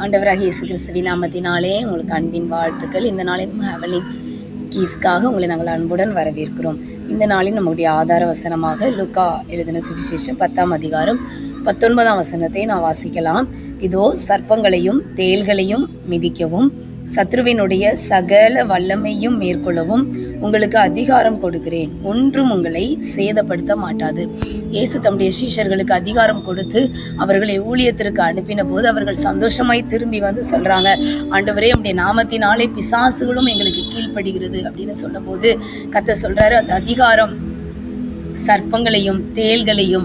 ஆண்டவராகிய இயேசு கிறிஸ்துவின் நாமத்தினாலே உங்களுக்கு அன்பின் வாழ்த்துக்கள். இந்த நாளின் ஹெவலின் கீஸ்க்காக உங்களை நாங்கள் அன்புடன் வரவேற்கிறோம். இந்த நாளின் நம்முடைய ஆதார வசனமாக லூக்கா எழுதின சுவிசேஷம் 10ஆம் அதிகாரம் 19ஆம் வசனத்தை நான் வாசிக்கலாம். இதோ சர்ப்பங்களையும் தேள்களையும் மிதிக்கவும் சத்ருவினுடைய சகல வல்லமையும் மேற்கொள்ளவும் உங்களுக்கு அதிகாரம் கொடுக்கிறேன், ஒன்றும் உங்களை சேதப்படுத்த மாட்டாது. இயேசு தம்முடைய சீஷர்களுக்கு அதிகாரம் கொடுத்து அவர்களை ஊழியத்திற்கு அனுப்பின போது அவர்கள் சந்தோஷமாய் திரும்பி வந்து சொல்றாங்க, ஆண்டவரே உம்முடைய நாமத்தினாலே பிசாசுகளும் எங்களுக்கு கீழ்ப்படுகிறது அப்படின்னு சொன்ன போது கர்த்தர் சொல்றாரு, அந்த அதிகாரம் சர்ப்பங்களையும் தேள்களையும்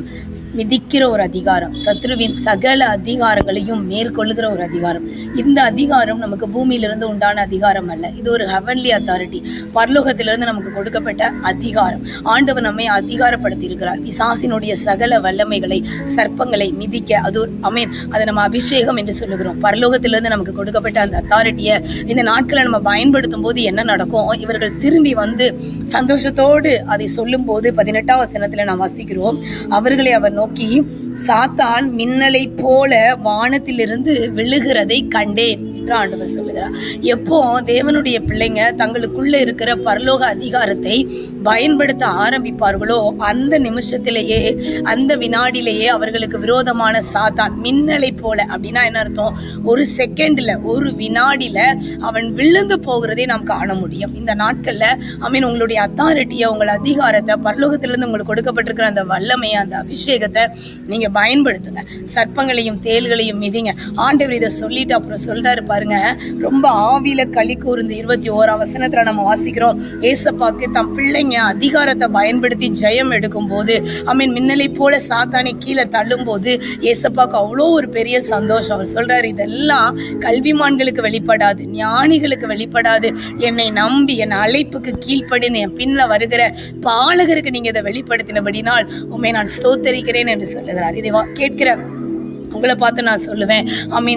மிதிக்கிற ஒரு அதிகாரம், சத்ருவின் சகல அதிகாரங்களையும் மேற்கொள்ளுகிற ஒரு அதிகாரம். இந்த அதிகாரம் நமக்கு பூமியிலிருந்து உண்டான அதிகாரம் அல்ல, இது ஒரு ஹெவன்லி அத்தாரிட்டி, பரலோகத்திலிருந்து நமக்கு கொடுக்கப்பட்ட அதிகாரம். ஆண்டவர் நம்மை அதிகாரப்படுத்தி இருக்கிறார். பிசாசினுடைய சகல வல்லமைகளை சர்ப்பங்களை மிதிக்க அது அதை நம்ம அபிஷேகம் என்று சொல்லுகிறோம். பரலோகத்திலிருந்து நமக்கு கொடுக்கப்பட்ட அந்த அத்தாரிட்டியை இந்த நாட்களை நம்ம பயன்படுத்தும் போது என்ன நடக்கும்? இவர்கள் திரும்பி வந்து சந்தோஷத்தோடு அதை சொல்லும் போது 18ஆம் வசனத்துல நாம் வாசிக்கிறோம், அவர்களை அவர் நோக்கி, சாத்தான் மின்னலை போல வானத்திலிருந்து விழுகிறதை கண்டேன் என்று ஆண்டவர் சொல்லுகிறார். எப்போ தேவனுடைய பிள்ளைங்க தங்களுக்குள்ள இருக்கிற பரலோக அதிகாரத்தை பயன்படுத்த ஆரம்பிப்பார்களோ அந்த நிமிஷத்திலேயே, அந்த வினாடிலேயே அவர்களுக்கு விரோதமான சாத்தான் மின்னலை போல, அப்படின்னா என்ன அர்த்தம்? ஒரு செகண்ட்ல, ஒரு வினாடியில அவன் விழுந்து போகிறதை நாம் காண முடியும். இந்த நாட்கள்ல உங்களுடைய அத்தாரிட்டியை, உங்கள் அதிகாரத்தை, பரலோகத்திலிருந்து உங்களுக்கு கொடுக்கப்பட்டிருக்கிற அந்த வல்லமையை, அந்த அபிஷேகத்தை நீங்க பயன்படுத்துங்க. சர்ப்பங்களையும் தேள்களையும் மிதிங்க. ஆண்டவர் இதை சொல்லிட்டு அப்புறம் சொல்றாரு பாருங்க, ரொம்ப ஆவியில களி கூர்ந்து 21ஆம் வசனத்துல நம்ம வாசிக்கிறோம், ஏசப்பாக்கு தம் பிள்ளைங்க அதிகாரத்தை பயன்படுத்தி ஜெயம் எடுக்கும் போது, மின்னலை போல சாத்தானை கீழே தள்ளும் போது ஏசப்பாக்கு அவ்வளோ ஒரு பெரிய சந்தோஷம். அவர் சொல்றாரு, இதெல்லாம் கல்விமான்களுக்கு வெளிப்படாது, ஞானிகளுக்கு வெளிப்படாது, என்னை நம்பி என் அழைப்புக்கு கீழ்ப்படிந்து என் பின்ன வருகிற பாலகருக்கு நீங்க இதை வெளிப்படுத்தினபடினால் உண்மை நான் ஸ்தோத்தரிக்கிறேன் என்று சொல்லுகிறார். இதை கேட்கிற உங்களை பார்த்து நான் சொல்லுவேன்,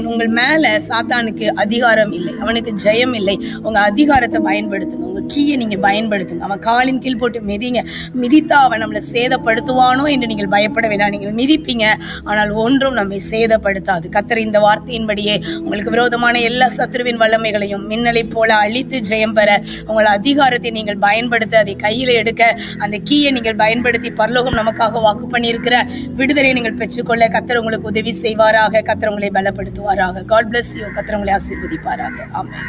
உங்கள் மேல சாத்தானுக்கு அதிகாரம் இல்லை, அவனுக்கு ஜெயம் இல்லை. உங்க அதிகாரத்தை பயன்படுத்துங்க, உங்க கீயை நீங்க பயன்படுத்துங்க. அவன் காலின் கீழ் போட்டு மிதிங்க. மிதித்தா அவன் நம்மளை சேதப்படுத்துவானோ என்று நீங்கள் பயப்பட வேண்டாம். நீங்கள் மிதிப்பீங்க, ஆனால் ஒன்றும் நம்மை சேதப்படுத்தாது. கர்த்தர் இந்த வார்த்தையின்படியே உங்களுக்கு விரோதமான எல்லா சத்ருவின் வல்லமைகளையும் மின்னலை போல அழித்து ஜெயம் பெற உங்கள் அதிகாரத்தை நீங்கள் பயன்படுத்த, அதை கையில எடுக்க, அந்த கீயை நீங்கள் பயன்படுத்தி பரலோகம் நமக்காக வாக்கு பண்ணியிருக்கிற விடுதலை நீங்கள் பெற்றுக்கொள்ள கர்த்தர் உங்களுக்கு உதவி செய்வாராக. கர்த்தர் உங்களை பலப்படுத்துவாராக. God bless you. கர்த்தர் உங்களை ஆசீர்வதிப்பாராக. ஆமென்.